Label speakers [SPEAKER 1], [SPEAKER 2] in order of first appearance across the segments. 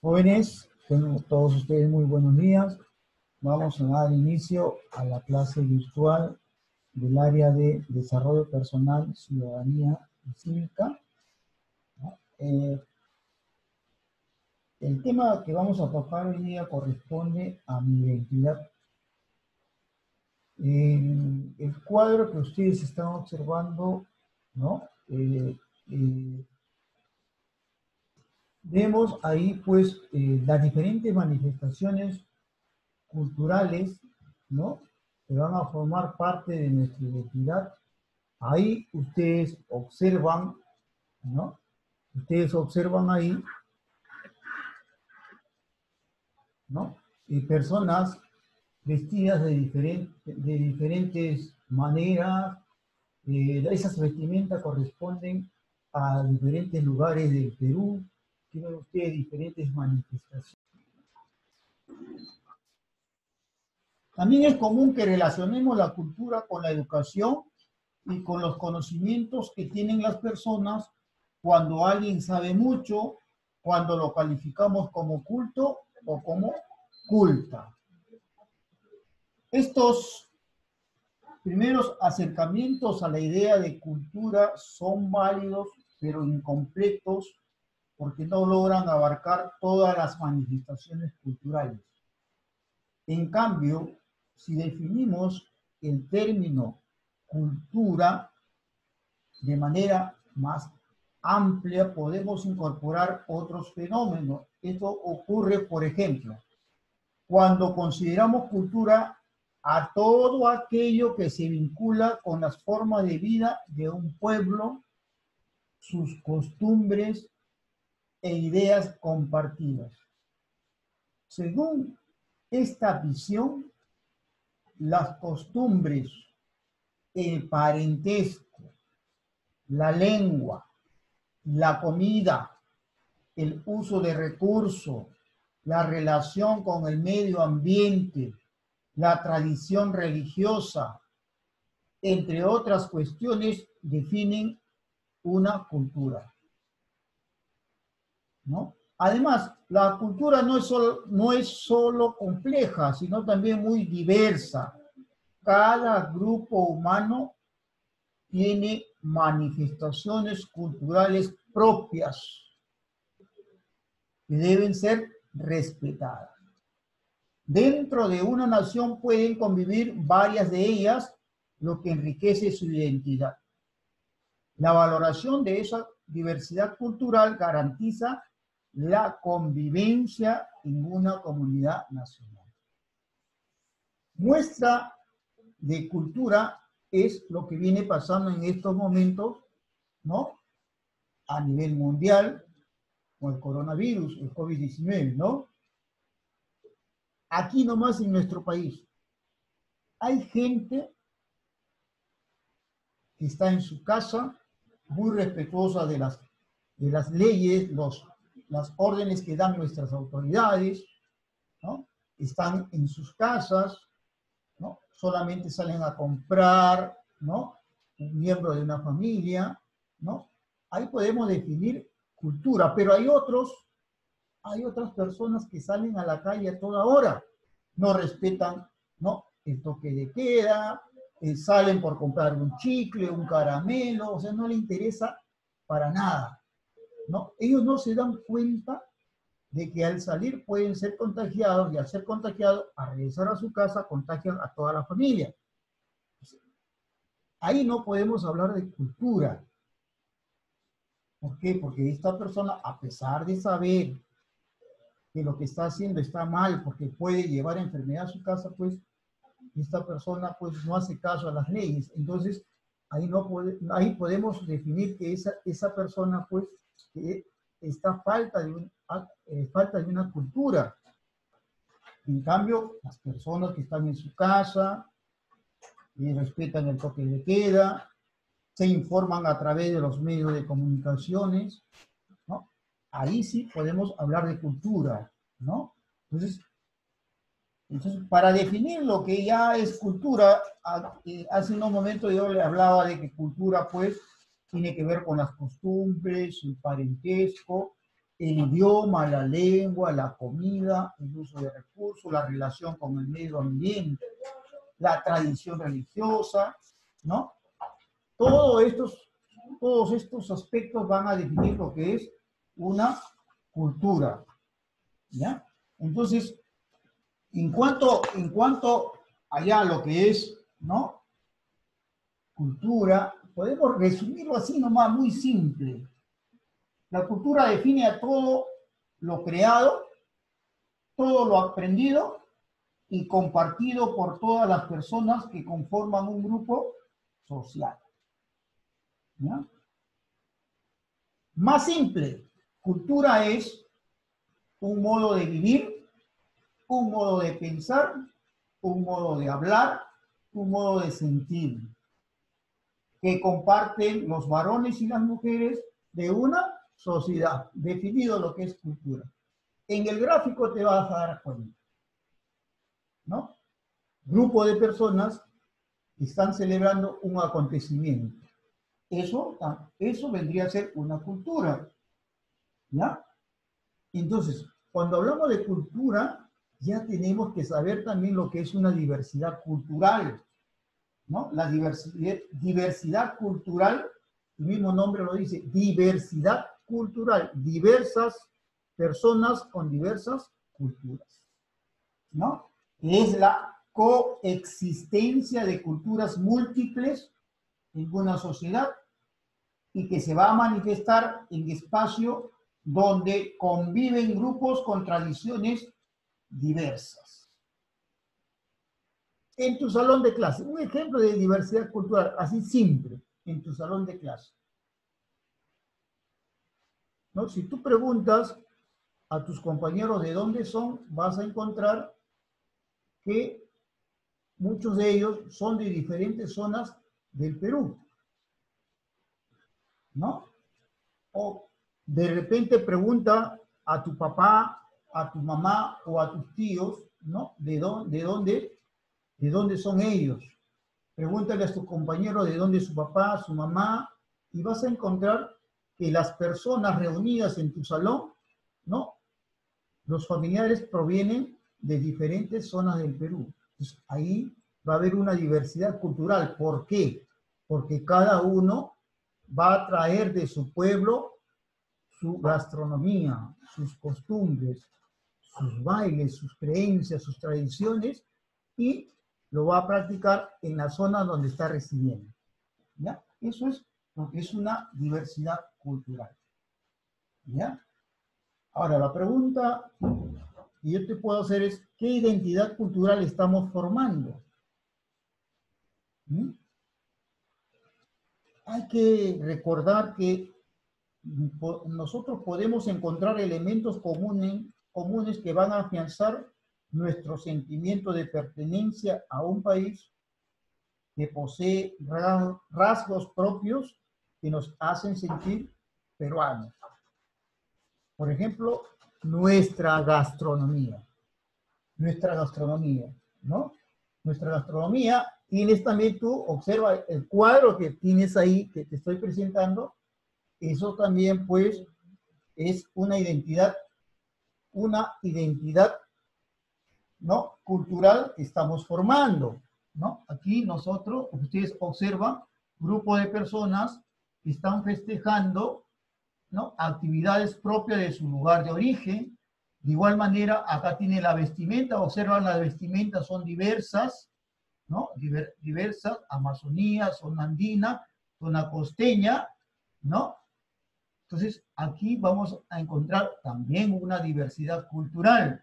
[SPEAKER 1] Jóvenes, tengan todos ustedes muy buenos días. Vamos a dar inicio a la clase virtual del área de desarrollo personal, ciudadanía y cívica. El tema que vamos a tocar hoy día corresponde a mi identidad. El cuadro que ustedes están observando, ¿no? Vemos ahí, pues, las diferentes manifestaciones culturales, ¿no? Que van a formar parte de nuestra identidad. Ahí ustedes observan, ¿no? Ustedes observan ahí, ¿no? Personas vestidas de diferentes maneras. Esas vestimentas corresponden a diferentes lugares del Perú. Tienen ustedes diferentes manifestaciones. También es común que relacionemos la cultura con la educación y con los conocimientos que tienen las personas cuando alguien sabe mucho, cuando lo calificamos como culto o como culta. Estos primeros acercamientos a la idea de cultura son válidos, pero incompletos, porque no logran abarcar todas las manifestaciones culturales. En cambio, si definimos el término cultura de manera más amplia, podemos incorporar otros fenómenos. Esto ocurre, por ejemplo, cuando consideramos cultura a todo aquello que se vincula con las formas de vida de un pueblo, sus costumbres e ideas compartidas. Según esta visión, las costumbres, el parentesco, la lengua, la comida, el uso de recursos, la relación con el medio ambiente, la tradición religiosa, entre otras cuestiones, definen una cultura, ¿no? Además, la cultura no es solo compleja, sino también muy diversa. Cada grupo humano tiene manifestaciones culturales propias que deben ser respetadas. Dentro de una nación pueden convivir varias de ellas, lo que enriquece su identidad. La valoración de esa diversidad cultural garantiza la convivencia en una comunidad nacional. Muestra de cultura es lo que viene pasando en estos momentos, ¿no? A nivel mundial, con el coronavirus, el COVID-19, ¿no? Aquí nomás en nuestro país, hay gente que está en su casa, muy respetuosa de las leyes, las órdenes que dan nuestras autoridades, ¿no? Están en sus casas, ¿no? Solamente salen a comprar, ¿no? Un miembro de una familia, ¿no? Ahí podemos definir cultura, pero hay otras personas que salen a la calle a toda hora, no respetan, ¿no? El toque de queda, salen por comprar un chicle, un caramelo, o sea, no le interesa para nada, ¿no? Ellos no se dan cuenta de que al salir pueden ser contagiados y al ser contagiados, al regresar a su casa, contagian a toda la familia. Ahí no podemos hablar de cultura. ¿Por qué? Porque esta persona, a pesar de saber que lo que está haciendo está mal, porque puede llevar enfermedad a su casa, pues esta persona pues no hace caso a las leyes. Entonces, ahí podemos definir que esa persona pues que está falta de una cultura. En cambio, las personas que están en su casa, respetan el toque de queda, se informan a través de los medios de comunicaciones, ¿no? Ahí sí podemos hablar de cultura, ¿no? Entonces, Entonces, para definir lo que ya es cultura, hace unos momentos yo le hablaba de que cultura, pues, tiene que ver con las costumbres, el parentesco, el idioma, la lengua, la comida, el uso de recursos, la relación con el medio ambiente, la tradición religiosa, ¿no? Todos estos aspectos van a definir lo que es una cultura, ¿ya? Entonces, en cuanto allá lo que es, ¿no? Cultura, podemos resumirlo así nomás, muy simple. La cultura define a todo lo creado, todo lo aprendido y compartido por todas las personas que conforman un grupo social, ¿ya? Más simple, cultura es un modo de vivir, un modo de pensar, un modo de hablar, un modo de sentir, que comparten los varones y las mujeres de una sociedad, definido lo que es cultura. En el gráfico te vas a dar cuenta, ¿no? Grupo de personas que están celebrando un acontecimiento. Eso vendría a ser una cultura, ¿ya? Entonces, cuando hablamos de cultura, ya tenemos que saber también lo que es una diversidad cultural, ¿no? La diversidad cultural, el mismo nombre lo dice, diversidad cultural, diversas personas con diversas culturas, ¿no? Es la coexistencia de culturas múltiples en una sociedad y que se va a manifestar en espacio donde conviven grupos con tradiciones diversas. En tu salón de clase, un ejemplo de diversidad cultural, así simple, en tu salón de clase, ¿no? Si tú preguntas a tus compañeros de dónde son, vas a encontrar que muchos de ellos son de diferentes zonas del Perú, ¿no? O de repente pregunta a tu papá, a tu mamá o a tus tíos, ¿no? ¿De dónde son ellos? Pregúntale a tu compañero de dónde es su papá, su mamá, y vas a encontrar que las personas reunidas en tu salón, ¿no? Los familiares provienen de diferentes zonas del Perú. Entonces, ahí va a haber una diversidad cultural. ¿Por qué? Porque cada uno va a traer de su pueblo su gastronomía, sus costumbres, sus bailes, sus creencias, sus tradiciones, y lo va a practicar en la zona donde está residiendo, ¿ya? Eso es lo que es una diversidad cultural, ¿ya? Ahora, la pregunta que yo te puedo hacer es, ¿qué identidad cultural estamos formando? ¿Mm? Hay que recordar que nosotros podemos encontrar elementos comunes que van a afianzar nuestro sentimiento de pertenencia a un país que posee rasgos propios que nos hacen sentir peruanos. Por ejemplo, nuestra gastronomía, ¿no? Nuestra gastronomía, tienes también tú, observa el cuadro que tienes ahí, que te estoy presentando, eso también pues es una identidad, ¿no? Cultural que estamos formando, ¿no? Aquí nosotros, ustedes observan, grupo de personas que están festejando, ¿no? Actividades propias de su lugar de origen. De igual manera, acá tiene la vestimenta, observan las vestimentas son diversas, ¿no? Diversas, Amazonía, zona andina, zona costeña, ¿no? Entonces, aquí vamos a encontrar también una diversidad cultural,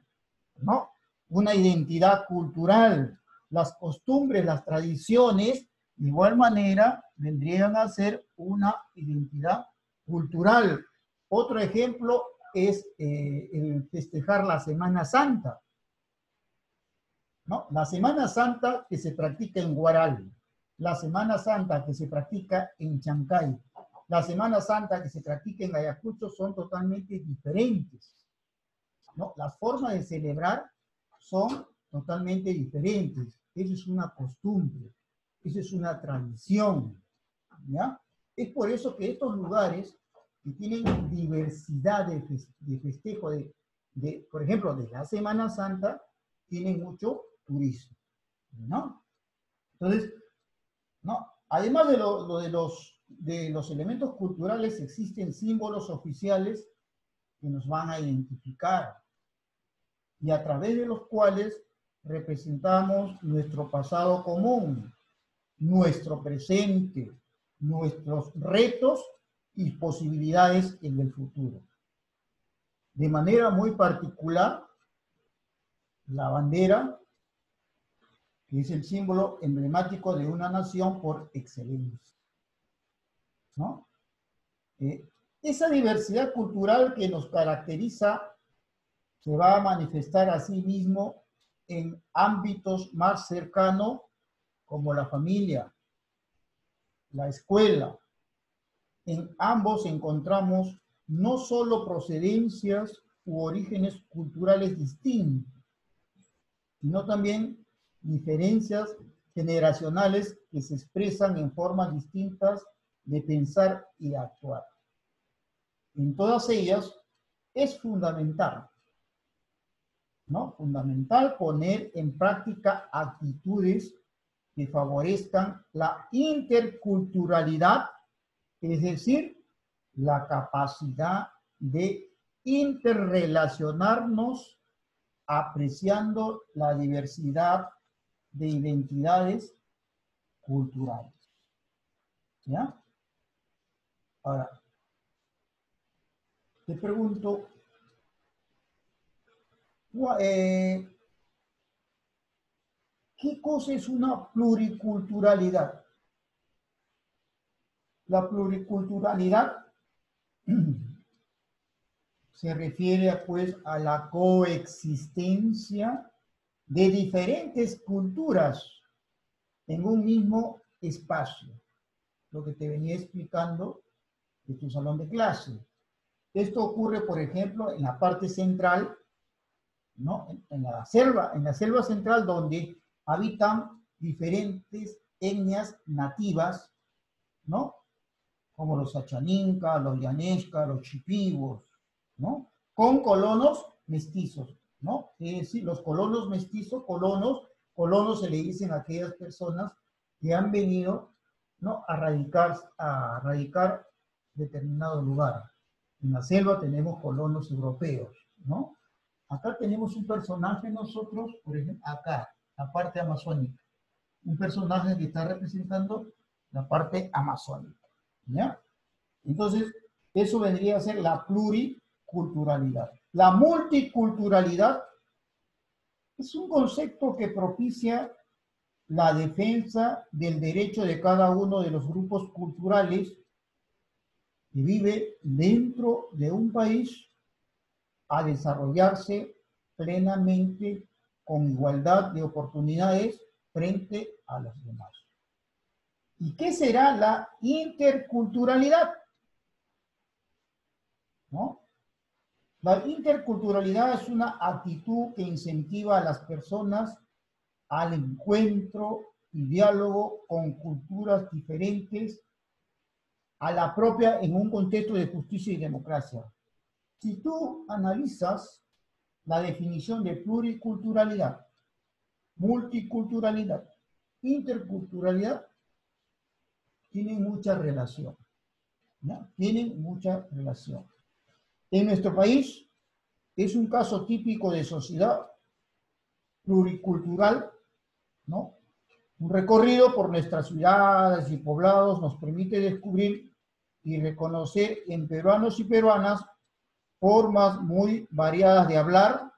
[SPEAKER 1] ¿no? Una identidad cultural. Las costumbres, las tradiciones, de igual manera, vendrían a ser una identidad cultural. Otro ejemplo es el festejar la Semana Santa, ¿no? La Semana Santa que se practica en Huaral, la Semana Santa que se practica en Chancay, la Semana Santa que se practica en Ayacucho son totalmente diferentes, ¿no? Las formas de celebrar son totalmente diferentes. Eso es una costumbre, eso es una tradición, ¿ya? Es por eso que estos lugares que tienen diversidad de festejo, por ejemplo, de la Semana Santa, tienen mucho turismo, ¿no? Entonces, ¿no? Además de los elementos culturales, existen símbolos oficiales que nos van a identificar y a través de los cuales representamos nuestro pasado común, nuestro presente, nuestros retos y posibilidades en el futuro. De manera muy particular, la bandera, que es el símbolo emblemático de una nación por excelencia, ¿no? Esa diversidad cultural que nos caracteriza se va a manifestar a sí mismo en ámbitos más cercanos como la familia, la escuela. En ambos encontramos no solo procedencias u orígenes culturales distintos, sino también diferencias generacionales que se expresan en formas distintas de pensar y actuar. En todas ellas es fundamental, ¿no? Fundamental poner en práctica actitudes que favorezcan la interculturalidad, es decir, la capacidad de interrelacionarnos apreciando la diversidad de identidades culturales. ¿Ya? Ahora, te pregunto, ¿qué cosa es una pluriculturalidad? La pluriculturalidad se refiere pues a la coexistencia de diferentes culturas en un mismo espacio, lo que te venía explicando de tu salón de clase. Esto ocurre, por ejemplo, en la parte central, ¿no? En la selva central, donde habitan diferentes etnias nativas, ¿no? Como los Achaninka, los Yanesca, los Chipivos, ¿no? Con colonos mestizos, ¿no? Es decir, los colonos mestizos, colonos se le dicen a aquellas personas que han venido, ¿no? a radicar determinado lugar. En la selva tenemos colonos europeos, ¿no? Acá tenemos un personaje nosotros, por ejemplo, acá, la parte amazónica. Un personaje que está representando la parte amazónica, ¿ya? Entonces, eso vendría a ser la pluriculturalidad. La multiculturalidad es un concepto que propicia la defensa del derecho de cada uno de los grupos culturales que vive dentro de un país a desarrollarse plenamente con igualdad de oportunidades frente a los demás. ¿Y qué será la interculturalidad? ¿No? La interculturalidad es una actitud que incentiva a las personas al encuentro y diálogo con culturas diferentes a la propia en un contexto de justicia y democracia. Si tú analizas la definición de pluriculturalidad, multiculturalidad, interculturalidad, tienen mucha relación, ¿no? Tienen mucha relación. En nuestro país es un caso típico de sociedad pluricultural, ¿no? Un recorrido por nuestras ciudades y poblados nos permite descubrir y reconocer en peruanos y peruanas formas muy variadas de hablar,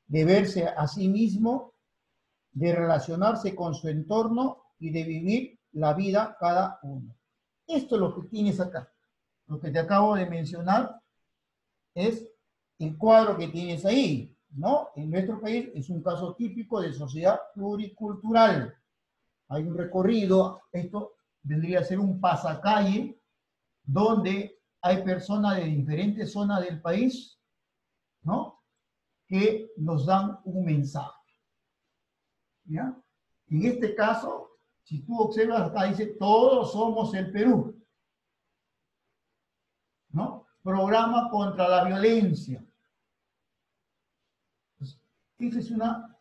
[SPEAKER 1] de verse a sí mismo, de relacionarse con su entorno y de vivir la vida cada uno. Esto es lo que tienes acá. Lo que te acabo de mencionar es el cuadro que tienes ahí, ¿no? En nuestro país es un caso típico de sociedad pluricultural. Hay un recorrido, esto vendría a ser un pasacalle, donde hay personas de diferentes zonas del país, ¿no? Que nos dan un mensaje. ¿ya? En este caso, si tú observas acá, dice, todos somos el Perú, ¿no? Programa contra la violencia. Pues, esa es una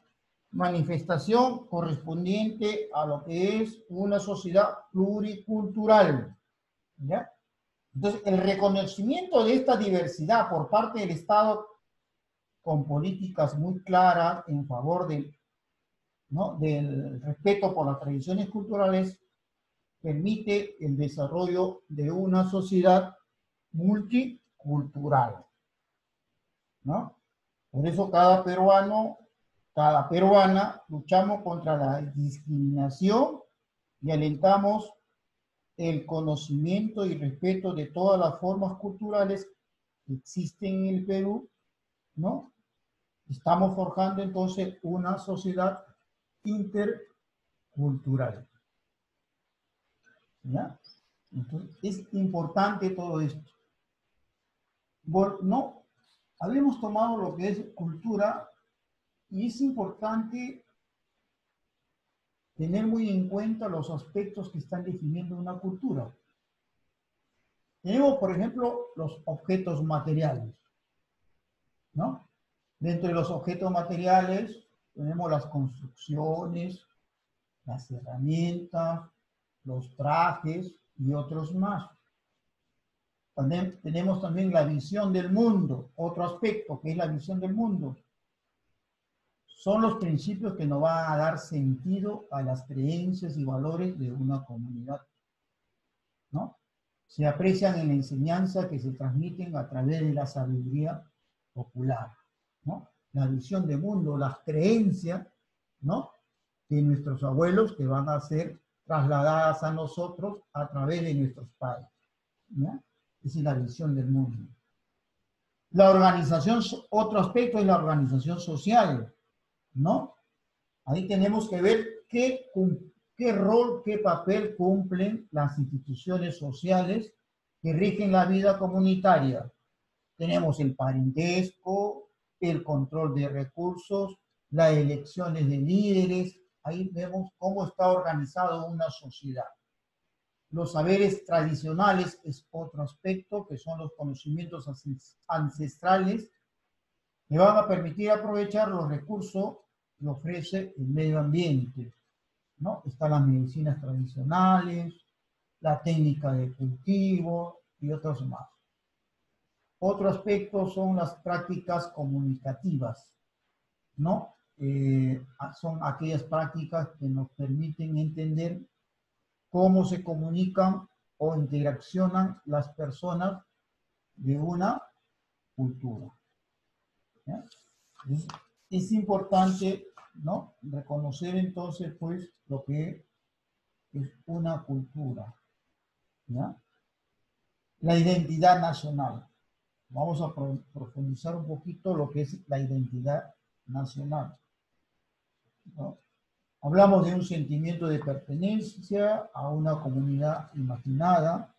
[SPEAKER 1] manifestación correspondiente a lo que es una sociedad pluricultural, ¿ya? Entonces, el reconocimiento de esta diversidad por parte del Estado con políticas muy claras en favor de, ¿no?, del respeto por las tradiciones culturales permite el desarrollo de una sociedad multicultural, ¿no? Por eso cada peruano, cada peruana luchamos contra la discriminación y alentamos el conocimiento y respeto de todas las formas culturales que existen en el Perú, ¿no? Estamos forjando entonces una sociedad intercultural, ¿ya? Entonces, es importante todo esto. Bueno, no, habíamos tomado lo que es cultura y es importante tener muy en cuenta los aspectos que están definiendo una cultura. Tenemos, por ejemplo, los objetos materiales, ¿no? Dentro de los objetos materiales tenemos las construcciones, las herramientas, los trajes y otros más. También tenemos también la visión del mundo, otro aspecto que es la visión del mundo. Son los principios que nos van a dar sentido a las creencias y valores de una comunidad, ¿no? Se aprecian en la enseñanza que se transmiten a través de la sabiduría popular, ¿no? La visión de mundo, las creencias, ¿no?, de nuestros abuelos que van a ser trasladadas a nosotros a través de nuestros padres, ¿ya? Esa es la visión del mundo. La organización, otro aspecto es la organización social, ¿no? Ahí tenemos que ver qué rol, qué papel cumplen las instituciones sociales que rigen la vida comunitaria. Tenemos el parentesco, el control de recursos, las elecciones de líderes. Ahí vemos cómo está organizada una sociedad. Los saberes tradicionales es otro aspecto, que son los conocimientos ancestrales que van a permitir aprovechar los recursos que ofrece el medio ambiente, ¿no? Están las medicinas tradicionales, la técnica de cultivo y otros más. Otro aspecto son las prácticas comunicativas, ¿no? Son aquellas prácticas que nos permiten entender cómo se comunican o interaccionan las personas de una cultura, ¿ya? Es importante, ¿no?, reconocer entonces, pues, lo que es una cultura, ¿ya? La identidad nacional. Vamos a profundizar un poquito lo que es la identidad nacional, ¿no? Hablamos de un sentimiento de pertenencia a una comunidad imaginada,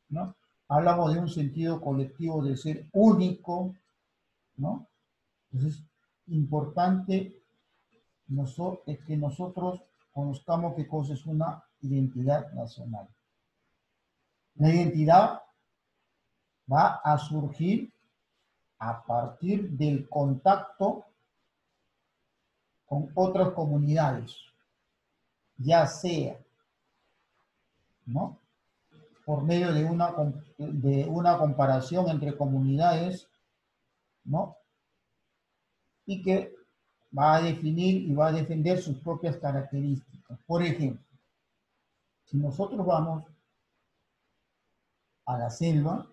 [SPEAKER 1] ¿no? Hablamos de un sentido colectivo de ser único, ¿no? Entonces, importante que nosotros conozcamos qué cosa es una identidad nacional. La identidad va a surgir a partir del contacto con otras comunidades, ya sea, ¿no?, por medio de una comparación entre comunidades, ¿no?, y que va a definir y va a defender sus propias características. Por ejemplo, si nosotros vamos a la selva,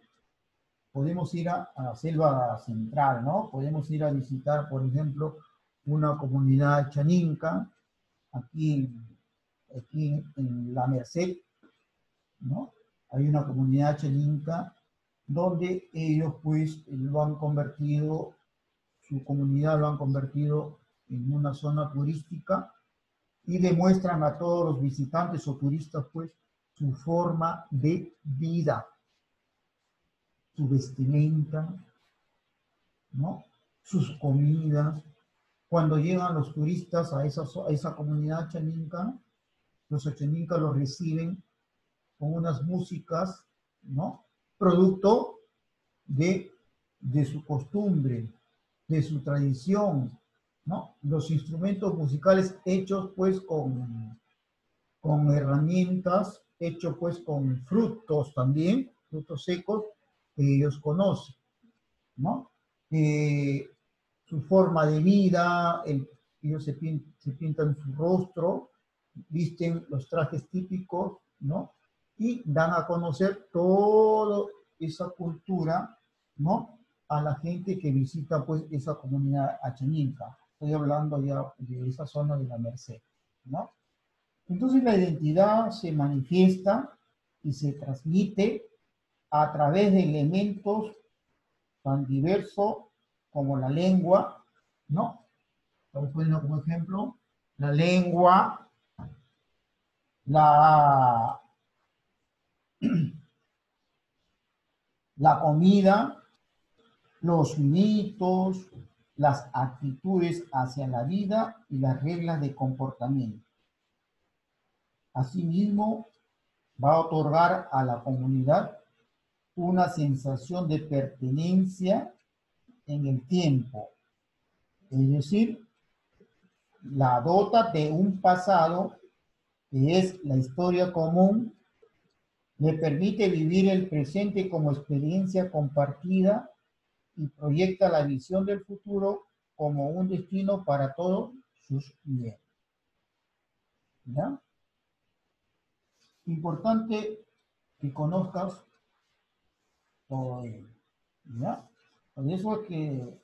[SPEAKER 1] podemos ir a la selva central, ¿no? Podemos ir a visitar, por ejemplo, una comunidad chaninca, aquí en La Merced, ¿no? Hay una comunidad chaninca donde ellos, pues, lo han convertido, su comunidad lo han convertido en una zona turística y demuestran a todos los visitantes o turistas, pues, su forma de vida, su vestimenta, ¿no?, sus comidas, cuando llegan los turistas a esa comunidad achaninca, los achaninca los reciben con unas músicas, ¿no? Producto de su costumbre, de su tradición, ¿no? Los instrumentos musicales hechos pues con herramientas, hechos pues con frutos también, frutos secos que ellos conocen, ¿no? Su forma de vida, ellos se pintan su rostro, visten los trajes típicos, ¿no? Y dan a conocer toda esa cultura, ¿no? A la gente que visita pues esa comunidad achaninca. Estoy hablando ya de esa zona de la Merced, ¿no? Entonces la identidad se manifiesta y se transmite a través de elementos tan diversos como la lengua, ¿no? Estamos poniendo como ejemplo la lengua, la comida, los mitos, las actitudes hacia la vida y las reglas de comportamiento. Asimismo, va a otorgar a la comunidad una sensación de pertenencia en el tiempo, es decir, la dota de un pasado que es la historia común, le permite vivir el presente como experiencia compartida y proyecta la visión del futuro como un destino para todos sus miembros. ¿Ya? Importante que conozcas todo ello. ¿Ya? Por eso es que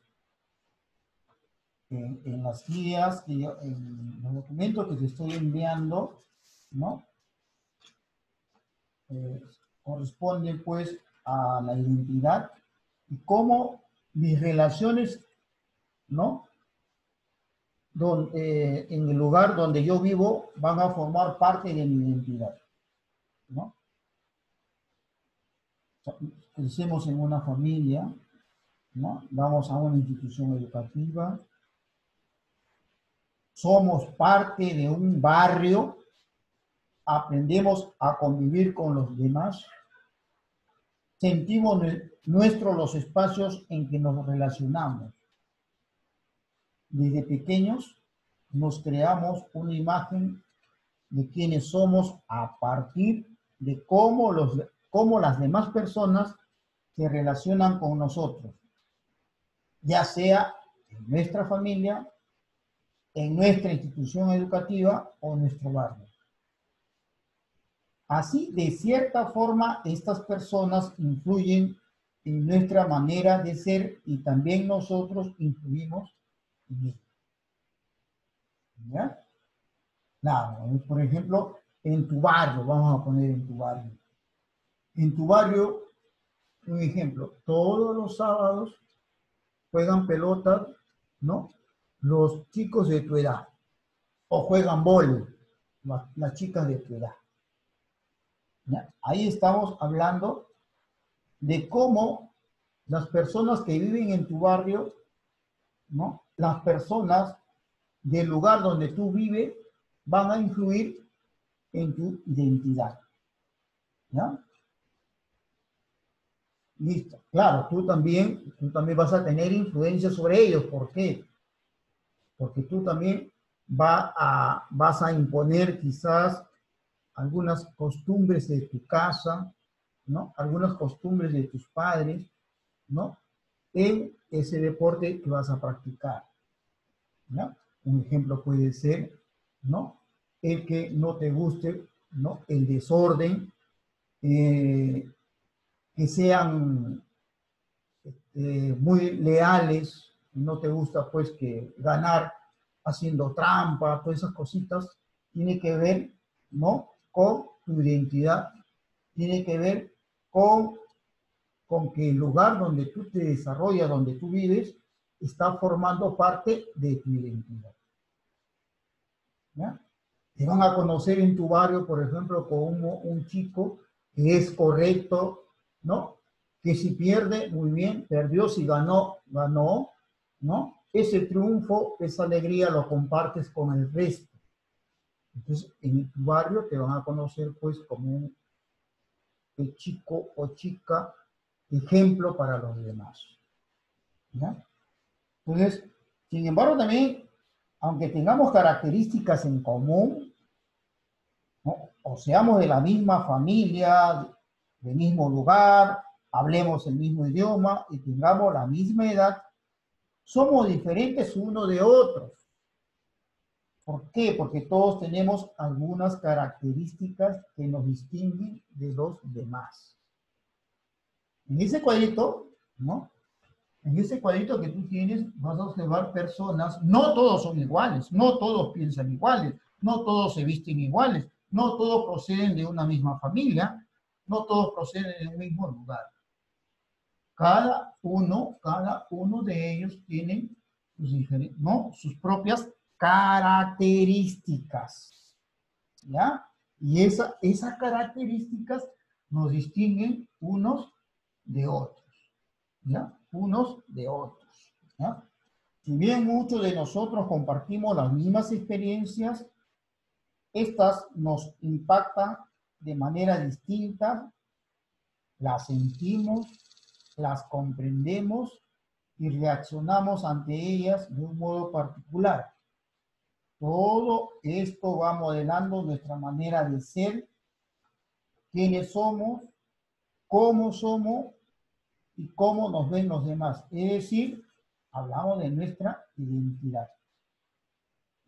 [SPEAKER 1] en las guías, en los documentos que te estoy enviando, ¿no? Corresponden pues a la identidad y cómo mis relaciones, ¿no? En el lugar donde yo vivo van a formar parte de mi identidad, ¿no? Crecemos en una familia, ¿no? Vamos a una institución educativa, somos parte de un barrio, aprendemos a convivir con los demás, sentimos nuestros los espacios en que nos relacionamos. Desde pequeños nos creamos una imagen de quienes somos a partir de cómo las demás personas se relacionan con nosotros, ya sea en nuestra familia, en nuestra institución educativa o en nuestro barrio. Así, de cierta forma, estas personas influyen en nuestra manera de ser y también nosotros influimos en ellos. ¿Ya? Claro, por ejemplo, en tu barrio, vamos a poner en tu barrio. En tu barrio, un ejemplo, todos los sábados juegan pelota, ¿no? Los chicos de tu edad, o juegan vóley, las chicas de tu edad. ¿Ya? Ahí estamos hablando de cómo las personas que viven en tu barrio, ¿no? Las personas del lugar donde tú vives van a influir en tu identidad. ¿Ya? Listo. Claro, tú también vas a tener influencia sobre ellos. ¿Por qué? Porque tú también vas a imponer quizás algunas costumbres de tu casa, ¿no? Algunas costumbres de tus padres, ¿no? En ese deporte que vas a practicar, ¿no? Un ejemplo puede ser, ¿no? El que no te guste, ¿no? El desorden, que sean muy leales, no te gusta pues que ganar haciendo trampa, todas esas cositas, tiene que ver, ¿no? Con tu identidad, tiene que ver con que el lugar donde tú te desarrollas, donde tú vives, está formando parte de tu identidad. ¿Ya? Te van a conocer en tu barrio, por ejemplo, como un chico que es correcto, ¿no? Que si pierde, muy bien, perdió, si ganó, ganó, ¿no? ese triunfo, esa alegría lo compartes con el resto. Entonces, en tu barrio te van a conocer pues como un chico o chica ejemplo para los demás. ¿Ya? Entonces, sin embargo, también, aunque tengamos características en común, ¿no? O seamos de la misma familia, del mismo lugar, hablemos el mismo idioma y tengamos la misma edad, somos diferentes uno de otros. ¿Por qué? Porque todos tenemos algunas características que nos distinguen de los demás. En ese cuadrito, ¿no? En ese cuadrito que tú tienes, vas a observar personas, no todos son iguales, no todos piensan iguales, no todos se visten iguales, no todos proceden de una misma familia, no todos proceden de un mismo lugar. Cada uno de ellos tiene sus propias características, ¿ya? Y esas características nos distinguen unos de otros, ¿ya? Unos de otros, ¿ya? Si bien muchos de nosotros compartimos las mismas experiencias, estas nos impactan de manera distinta, las sentimos, las comprendemos y reaccionamos ante ellas de un modo particular. Todo esto va modelando nuestra manera de ser, quiénes somos y cómo nos ven los demás. Es decir, hablamos de nuestra identidad.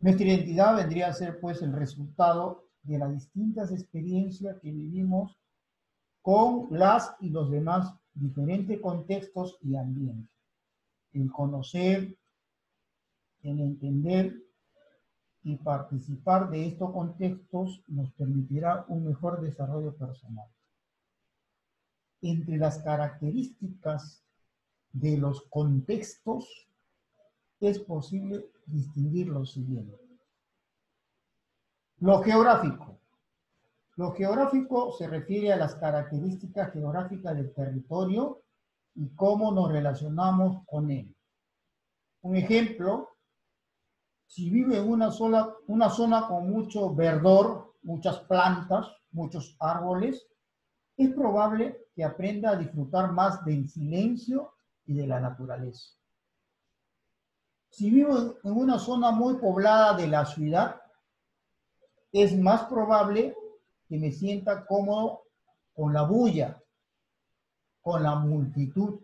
[SPEAKER 1] Nuestra identidad vendría a ser pues el resultado de las distintas experiencias que vivimos con las y los demás, diferentes contextos y ambientes. El conocer, el entender y participar de estos contextos nos permitirá un mejor desarrollo personal. Entre las características de los contextos es posible distinguir lo siguiente. Lo geográfico. Lo geográfico se refiere a las características geográficas del territorio y cómo nos relacionamos con él. Un ejemplo, si vive en una zona con mucho verdor, muchas plantas, muchos árboles, es probable que aprenda a disfrutar más del silencio y de la naturaleza. Si vivo en una zona muy poblada de la ciudad, es más probable que me sienta cómodo con la bulla, con la multitud.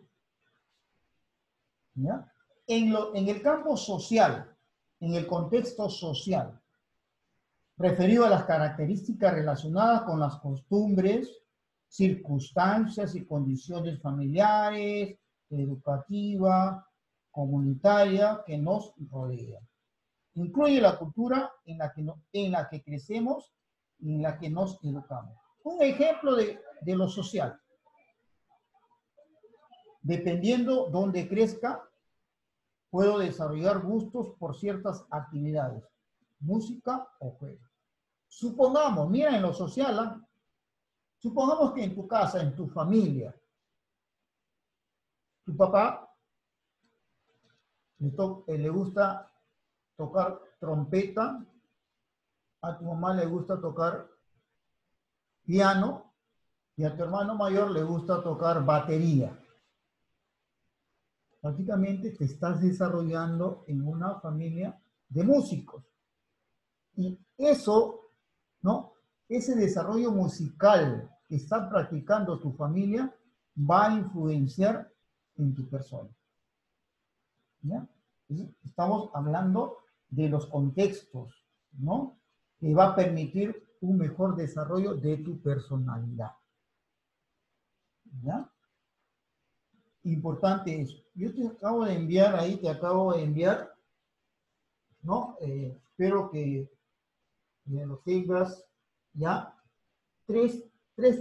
[SPEAKER 1] ¿Ya? En el campo social, en el contexto social, referido a las características relacionadas con las costumbres, circunstancias y condiciones familiares, educativas, comunitarias que nos rodean. Incluye la cultura en la que crecemos y en la que nos educamos. Un ejemplo de lo social. Dependiendo dónde crezca, puedo desarrollar gustos por ciertas actividades, música o juego. Supongamos, mira en lo social, ¿eh? Supongamos que en tu casa, en tu familia, tu papá le gusta tocar trompeta, a tu mamá le gusta tocar piano y a tu hermano mayor le gusta tocar batería. Prácticamente te estás desarrollando en una familia de músicos. Y eso, ¿no? Ese desarrollo musical que está practicando tu familia va a influenciar en tu persona. ¿Ya? Estamos hablando de los contextos, ¿no? Que va a permitir un mejor desarrollo de tu personalidad. ¿Ya? Importante eso. Yo te acabo de enviar ahí, ¿no? Espero que me lo tengas ya. Tres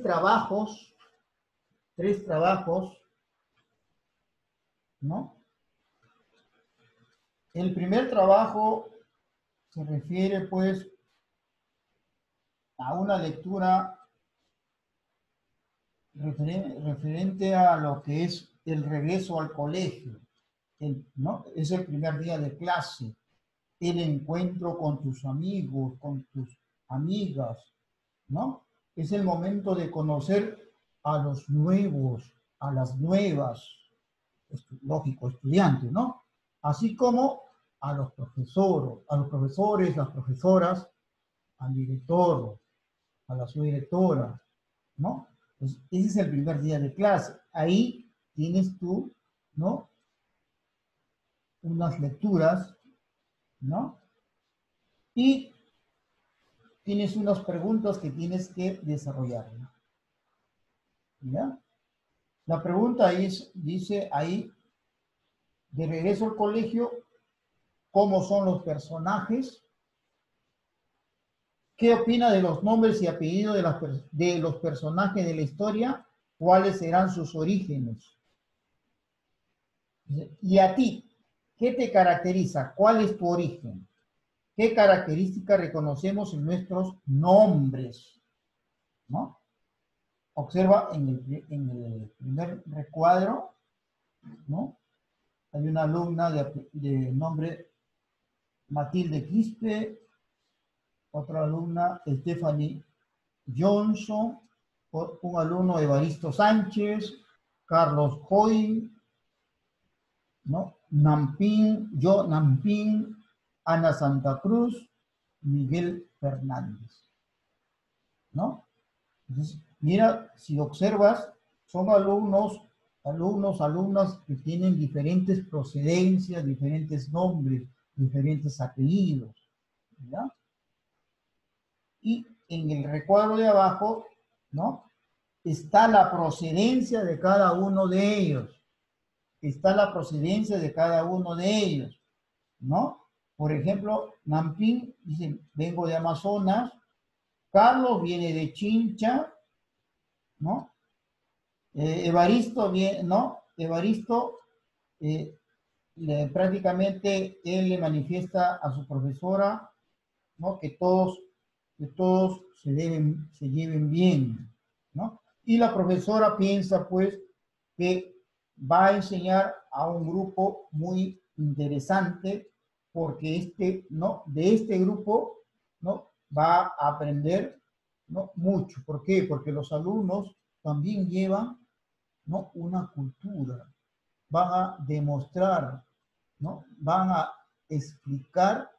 [SPEAKER 1] trabajos, ¿no? El primer trabajo se refiere, pues, a una lectura referente a lo que es el regreso al colegio. ¿no? Es el primer día de clase, el encuentro con tus amigos, con tus amigas, ¿no? Es el momento de conocer a los nuevos, a las nuevas, lógico, estudiantes, ¿no? Así como a los profesores, las profesoras, al director, a la subdirectora, ¿no? Pues ese es el primer día de clase. Ahí tienes tú, ¿no? Unas lecturas, ¿no? Y tienes unas preguntas que tienes que desarrollar, ¿ya? La pregunta es, dice ahí, de regreso al colegio, ¿cómo son los personajes? ¿Qué opina de los nombres y apellidos de los personajes de la historia? ¿Cuáles serán sus orígenes? Y a ti, ¿qué te caracteriza? ¿Cuál es tu origen? ¿Qué características reconocemos en nuestros nombres? ¿No? Observa en el primer recuadro, ¿no? Hay una alumna de nombre Matilde Quispe, otra alumna Stephanie Johnson, un alumno Evaristo Sánchez, Carlos Coy, ¿no? Nampín, Ana Santa Cruz, Miguel Fernández, ¿no? Entonces, mira, si observas, son alumnas que tienen diferentes procedencias, diferentes nombres, diferentes apellidos, ¿ya? Y en el recuadro de abajo, ¿no? Está la procedencia de cada uno de ellos. Está la procedencia de cada uno de ellos, ¿no? Por ejemplo, Nampín dice, vengo de Amazonas, Carlos viene de Chincha, ¿no? Evaristo, ¿no? Evaristo, prácticamente él le manifiesta a su profesora, ¿no? Que todos se lleven bien, ¿no? Y la profesora piensa, pues, que va a enseñar a un grupo muy interesante porque ¿no? De este grupo, ¿no? Va a aprender, ¿no? Mucho. ¿Por qué? Porque los alumnos también llevan, ¿no? Una cultura. Van a demostrar, ¿no? Van a explicar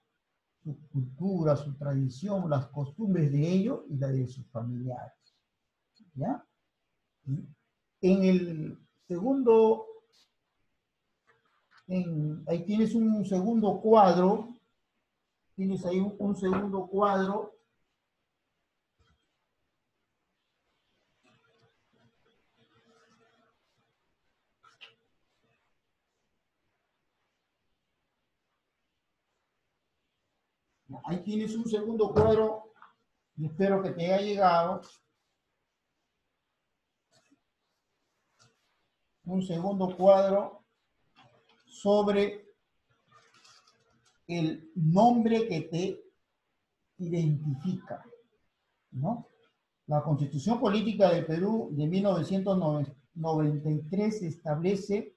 [SPEAKER 1] su cultura, su tradición, las costumbres de ellos y la de sus familiares. ¿Ya? En el segundo, ahí tienes un segundo cuadro, tienes ahí un segundo cuadro. Ahí tienes un segundo cuadro y espero que te haya llegado. Un segundo cuadro sobre el nombre que te identifica, ¿no? La Constitución Política del Perú de 1993 establece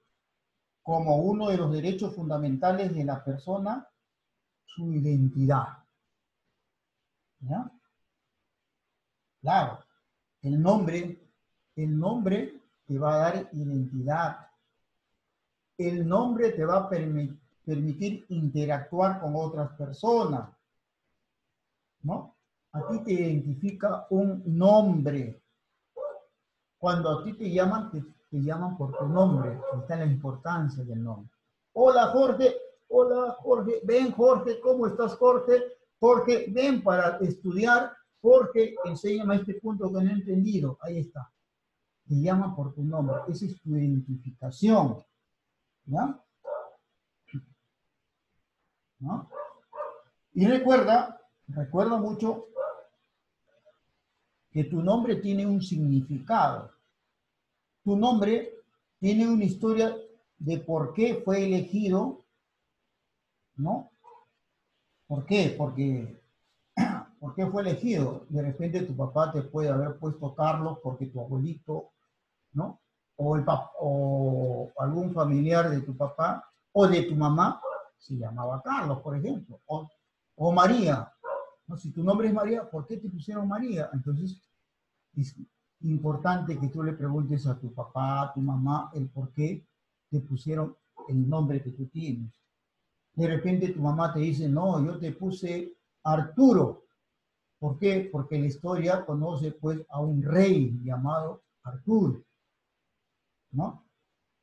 [SPEAKER 1] como uno de los derechos fundamentales de la persona su identidad. ¿Ya? Claro, el nombre te va a dar identidad. El nombre te va a permitir interactuar con otras personas, ¿no? A ti te identifica un nombre. Cuando a ti te llaman por tu nombre. Está la importancia del nombre. Hola Jorge, ven Jorge, ¿cómo estás Jorge? Jorge, ven para estudiar. Jorge, enséñame este punto que no he entendido. Ahí está. Te llaman por tu nombre. Esa es tu identificación. ¿Ya? ¿No? Y recuerda mucho que tu nombre tiene un significado. Tu nombre tiene una historia de por qué fue elegido, ¿no? ¿Por qué? ¿Por qué fue elegido? De repente tu papá te puede haber puesto Carlos porque tu abuelito, ¿no? O algún familiar de tu papá O de tu mamá, se llamaba Carlos, por ejemplo. O María. ¿No? Si tu nombre es María, ¿por qué te pusieron María? Entonces, es importante que tú le preguntes a tu papá, a tu mamá, el por qué te pusieron el nombre que tú tienes. De repente tu mamá te dice, no, yo te puse Arturo. ¿Por qué? Porque la historia conoce pues a un rey llamado Arturo, ¿no?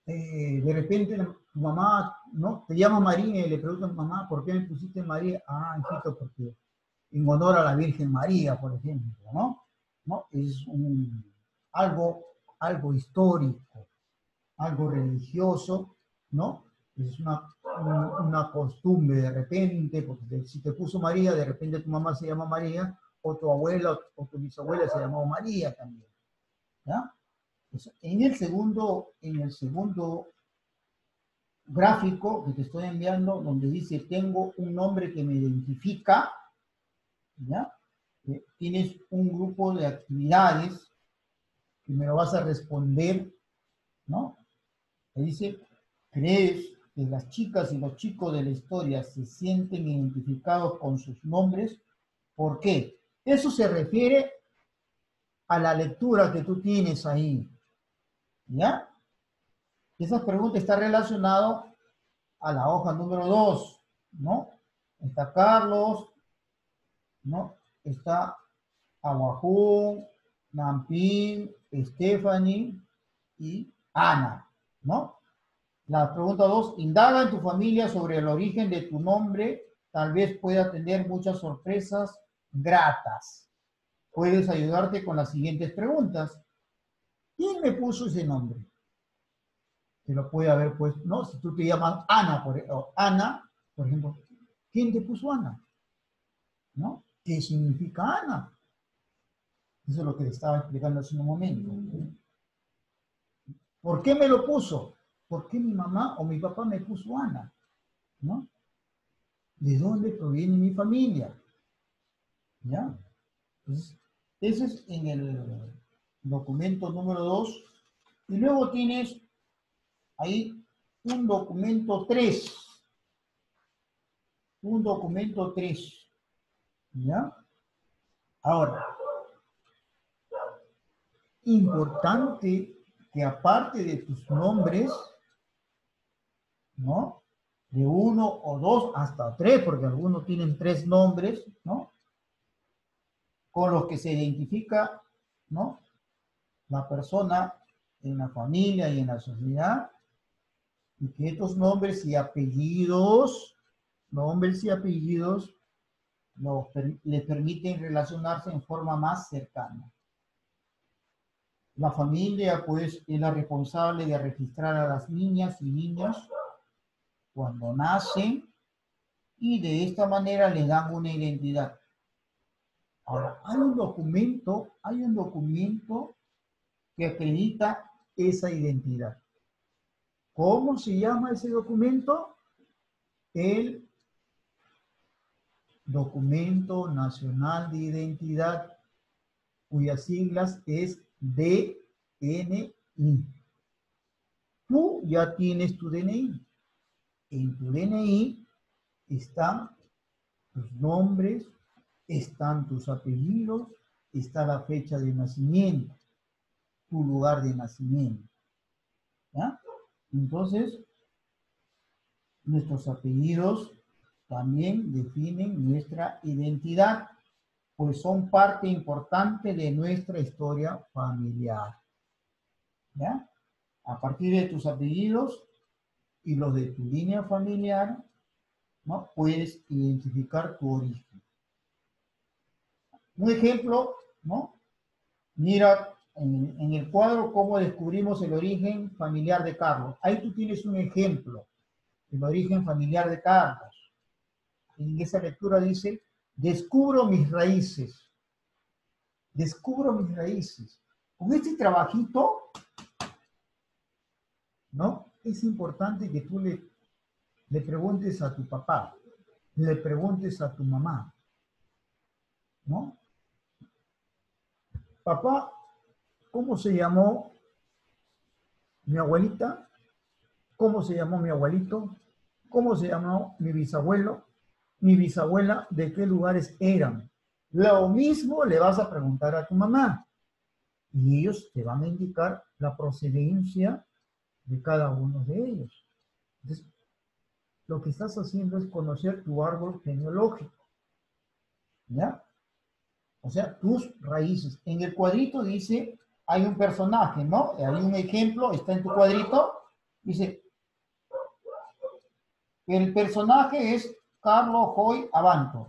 [SPEAKER 1] De repente tu mamá, ¿no? Te llama María y le preguntas, mamá, ¿por qué me pusiste María? Ah, hijito, porque en honor a la Virgen María, por ejemplo, ¿no? ¿No? Es algo histórico, algo religioso, ¿no? Es una costumbre de repente, porque si te puso María, de repente tu mamá se llama María, o tu abuela o tu bisabuela se llamó María también, ¿ya? Pues en el segundo gráfico que te estoy enviando, donde dice, tengo un nombre que me identifica, ¿ya? Tienes un grupo de actividades que me lo vas a responder, ¿no? Te dice, ¿crees que las chicas y los chicos de la historia se sienten identificados con sus nombres? ¿Por qué? Eso se refiere a la lectura que tú tienes ahí, ¿ya? Esa pregunta está relacionada a la hoja número 2, ¿no? Está Carlos, ¿no? Está Aguajún, Nampín, Stephanie y Ana, ¿no? La pregunta 2, indaga en tu familia sobre el origen de tu nombre, tal vez pueda tener muchas sorpresas gratas. Puedes ayudarte con las siguientes preguntas. ¿Quién me puso ese nombre? Te lo puede haber puesto, ¿no? Si tú te llamas Ana, por ejemplo, ¿quién te puso Ana? ¿No? ¿Qué significa Ana? Eso es lo que le estaba explicando hace un momento. ¿Por qué me lo puso? ¿Por qué mi mamá o mi papá me puso Ana? ¿No? ¿De dónde proviene mi familia? ¿Ya? Entonces, ese es en el documento número 2. Y luego tienes ahí un documento 3. Un documento 3. ¿Ya? Ahora, importante que aparte de tus nombres, ¿no? De 1 o 2 hasta 3, porque algunos tienen 3 nombres, ¿no? Con los que se identifica, ¿no? La persona en la familia y en la sociedad, y que estos nombres y apellidos les permiten relacionarse en forma más cercana. La familia, pues, es la responsable de registrar a las niñas y niños cuando nacen y de esta manera les dan una identidad. Ahora, hay un documento que acredita esa identidad. ¿Cómo se llama ese documento? El Documento Nacional de Identidad, cuyas siglas es DNI. Tú ya tienes tu DNI. En tu DNI están tus nombres, están tus apellidos, está la fecha de nacimiento, tu lugar de nacimiento. ¿Ya? Entonces, nuestros apellidos también definen nuestra identidad, pues son parte importante de nuestra historia familiar. ¿Ya? A partir de tus apellidos y los de tu línea familiar, ¿no? Puedes identificar tu origen. Un ejemplo, ¿no? Mira en el cuadro cómo descubrimos el origen familiar de Carlos. Ahí tú tienes un ejemplo del origen familiar de Carlos. En esa lectura dice, descubro mis raíces. Descubro mis raíces. Con este trabajito, ¿no? Es importante que tú le preguntes a tu papá, le preguntes a tu mamá, ¿no? Papá, ¿cómo se llamó mi abuelita? ¿Cómo se llamó mi abuelito? ¿Cómo se llamó mi bisabuelo? Mi bisabuela, ¿de qué lugares eran? Lo mismo le vas a preguntar a tu mamá y ellos te van a indicar la procedencia de cada uno de ellos. Entonces, lo que estás haciendo es conocer tu árbol genealógico, ¿ya? O sea, tus raíces. En el cuadrito dice, hay un personaje, ¿no? Hay un ejemplo, está en tu cuadrito, dice, el personaje es Carlos Hoy Abanto.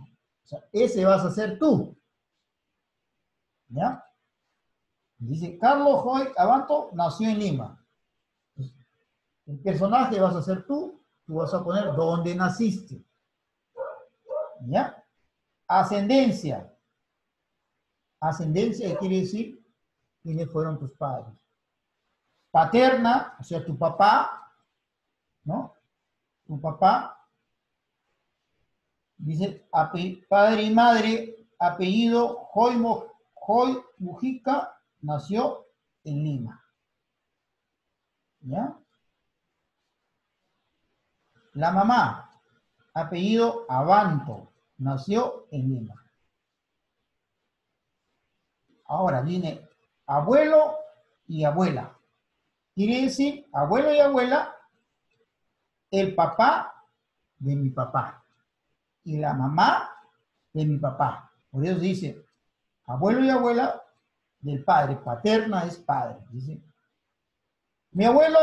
[SPEAKER 1] O sea, ese vas a ser tú, ¿ya? Dice, Carlos Hoy Abanto nació en Lima. El personaje vas a ser tú vas a poner dónde naciste, ¿ya? Ascendencia. Ascendencia quiere decir quiénes fueron tus padres. Paterna, o sea, tu papá, ¿no? Tu papá, dice, padre y madre, apellido Hoy Mujica, nació en Lima, ¿ya? La mamá, apellido Abanto, nació en Lima. Ahora viene abuelo y abuela. Quiere decir, abuelo y abuela, el papá de mi papá y la mamá de mi papá. Por eso dice, abuelo y abuela del padre, paterna es padre. Dice, mi abuelo,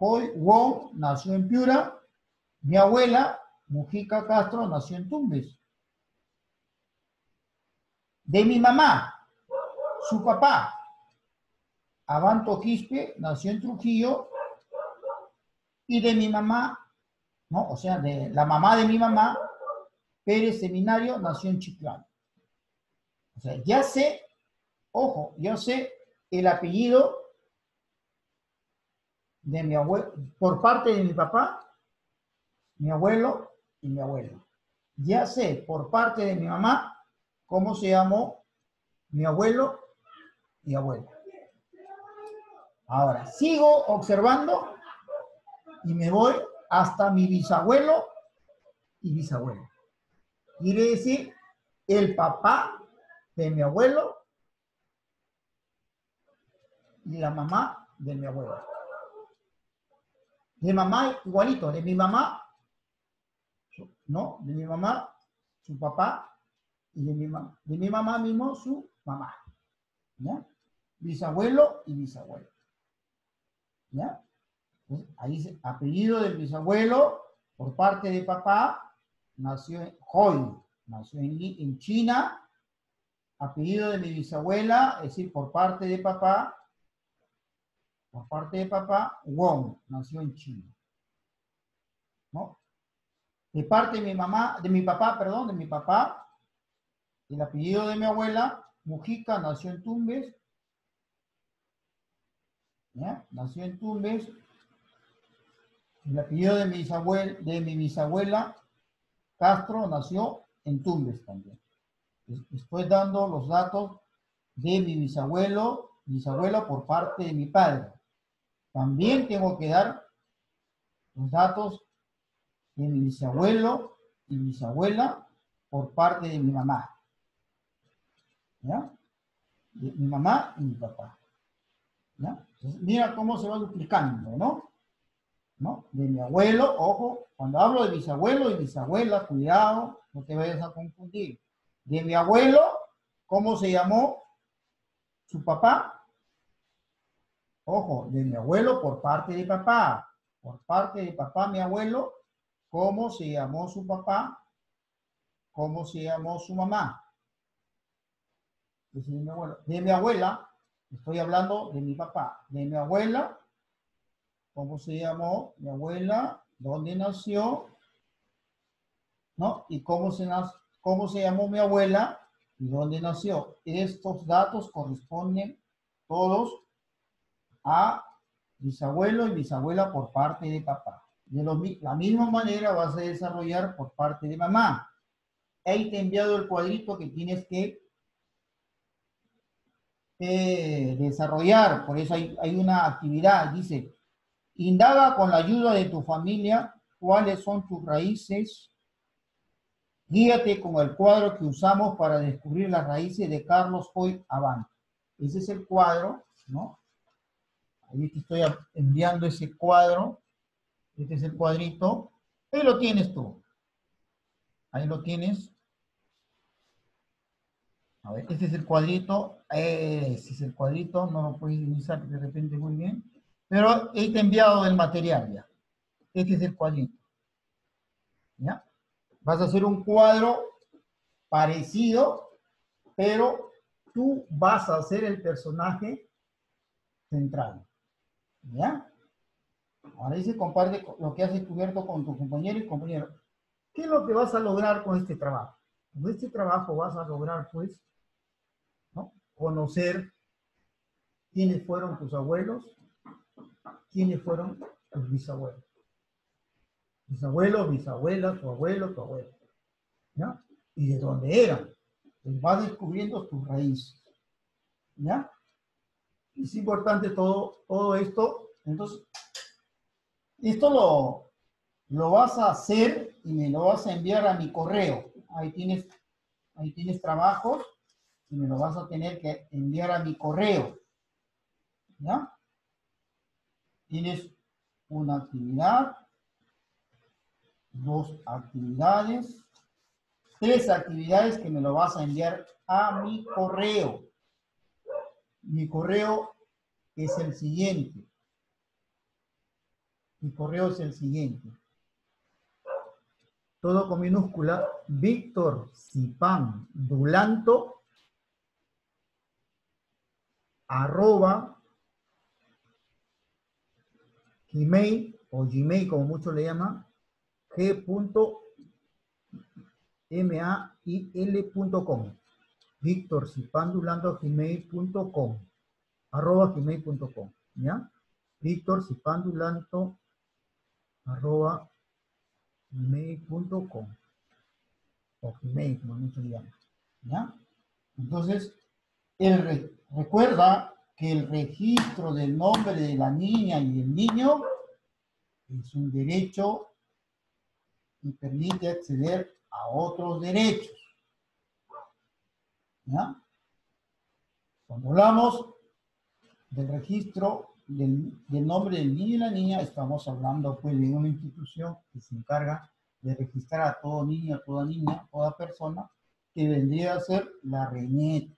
[SPEAKER 1] Hoy Wong, nació en Piura. Mi abuela, Mujica Castro, nació en Tumbes. De mi mamá, su papá, Abanto Quispe, nació en Trujillo. Y de mi mamá, ¿no? O sea, de la mamá de mi mamá, Pérez Seminario, nació en Chiclayo. O sea, ya sé, ojo, yo sé el apellido de mi abuelo, por parte de mi papá, mi abuelo y mi abuela. Ya sé por parte de mi mamá cómo se llamó mi abuelo y abuela. Ahora, sigo observando y me voy hasta mi bisabuelo y bisabuela. Quiere decir, el papá de mi abuelo y la mamá de mi abuelo. De mamá igualito, de mi mamá, ¿no? De mi mamá, su papá, y de mi mamá mismo, su mamá. ¿Ya? Bisabuelo y bisabuelo. ¿Ya? Entonces, ahí dice, apellido del bisabuelo, por parte de papá, nació en Hoi, nació en China. Apellido de mi bisabuela, es decir, por parte de papá, Wong, nació en China. ¿No? De parte de mi mamá, de mi papá, perdón, de mi papá, el apellido de mi abuela, Mujica, nació en Tumbes. ¿Ya? Nació en Tumbes. El apellido de mi bisabuela, Castro, nació en Tumbes también. Estoy dando los datos de mi bisabuela por parte de mi padre. También tengo que dar los datos de mi bisabuelo y bisabuela por parte de mi mamá. ¿Ya? De mi mamá y mi papá. ¿Ya? Entonces, mira cómo se va duplicando, ¿no? ¿No? De mi abuelo, ojo, cuando hablo de bisabuelo y bisabuela, cuidado, no te vayas a confundir. De mi abuelo, ¿cómo se llamó su papá? Ojo, de mi abuelo por parte de papá. Por parte de papá, mi abuelo, ¿cómo se llamó su papá? ¿Cómo se llamó su mamá? De mi abuelo. De mi abuela, estoy hablando de mi papá. De mi abuela, ¿cómo se llamó mi abuela? ¿Dónde nació? ¿No? ¿Y cómo se llamó mi abuela? ¿Y dónde nació? Estos datos corresponden todos a bisabuelo y bisabuela por parte de papá. De la misma manera vas a desarrollar por parte de mamá. Ahí te he enviado el cuadrito que tienes que desarrollar. Por eso hay una actividad, dice, indaga con la ayuda de tu familia cuáles son tus raíces. Guíate con el cuadro que usamos para descubrir las raíces de Carlos Hoy Avant. Ese es el cuadro, ¿no? Ahí te estoy enviando ese cuadro. Este es el cuadrito. Ahí lo tienes tú. Ahí lo tienes. A ver, este es el cuadrito. Ese es el cuadrito. No lo puedes utilizar de repente muy bien. Pero he enviado el material ya. Este es el cuadrito. ¿Ya? Vas a hacer un cuadro parecido, pero tú vas a ser el personaje central. ¿Ya? Ahora ahí se comparte lo que has descubierto con tu compañero y compañero. ¿Qué es lo que vas a lograr con este trabajo? Con este trabajo vas a lograr, pues, ¿no? Conocer quiénes fueron tus abuelos, quiénes fueron tus bisabuelos. Bisabuelos, bisabuelas, tu abuelo, tu abuelo. ¿Ya? Y de dónde eran. Pues vas descubriendo tus raíces. ¿Ya? Es importante todo esto. Entonces, esto lo vas a hacer y me lo vas a enviar a mi correo. Ahí tienes trabajos y me lo vas a tener que enviar a mi correo. ¿Ya? Tienes una actividad, 2 actividades, 3 actividades que me lo vas a enviar a mi correo. Mi correo es el siguiente. Mi correo es el siguiente. Todo con minúscula. Víctor Zipán Dulanto @gmail o Gmail como muchos le llaman, g.mail.com. Víctor Zipán Dulanto gmail.com @gmail.com. ¿Ya? Víctor Zipán Dulanto @gmail.com o Gmail, como muchos le llaman. ¿Ya? Entonces, recuerda que el registro del nombre de la niña y del niño es un derecho y permite acceder a otros derechos. ¿Ya? Cuando hablamos del registro del nombre del niño y la niña, estamos hablando pues de una institución que se encarga de registrar a todo niño, a toda niña, a toda persona, que vendría a ser la RENIEC,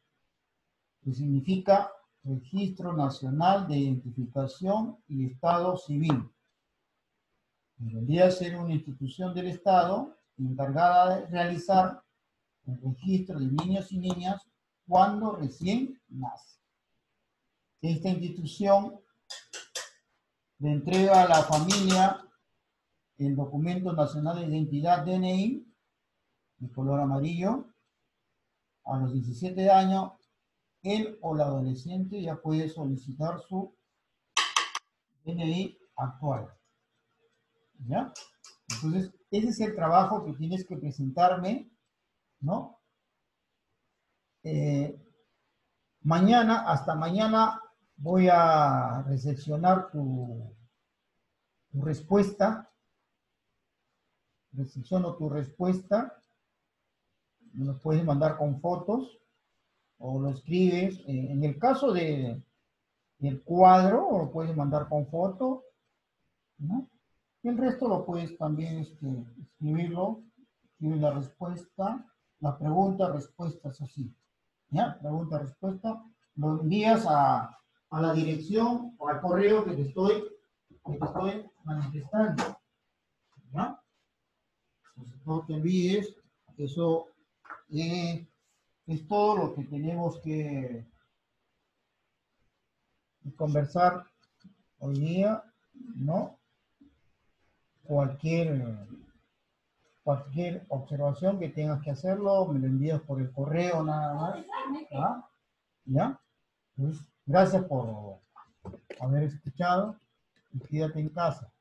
[SPEAKER 1] que significa Registro Nacional de Identificación y Estado Civil. Vendría a ser una institución del Estado encargada de realizar el registro de niños y niñas cuando recién nacen. Esta institución le entrega a la familia el Documento Nacional de Identidad DNI, de color amarillo. A los 17 años, él o la adolescente ya puede solicitar su DNI actual. ¿Ya? Entonces, ese es el trabajo que tienes que presentarme, ¿no? Hasta mañana voy a recepcionar tu respuesta. Recepciono tu respuesta. Me lo puedes mandar con fotos o lo escribes. En el caso del cuadro, lo puedes mandar con foto, ¿no? Y el resto lo puedes también escribirlo. Escribir la respuesta, la pregunta, respuesta, es así. ¿Ya? Pregunta, respuesta. Lo envías a la dirección o al correo que te estoy manifestando. ¿Ya? Entonces, no te olvides, eso es todo lo que tenemos que conversar hoy día, ¿no? Cualquier observación que tengas que hacerlo, me lo envías por el correo nada más. ¿Ah? ¿Ya? Pues, gracias por haber escuchado y quédate en casa.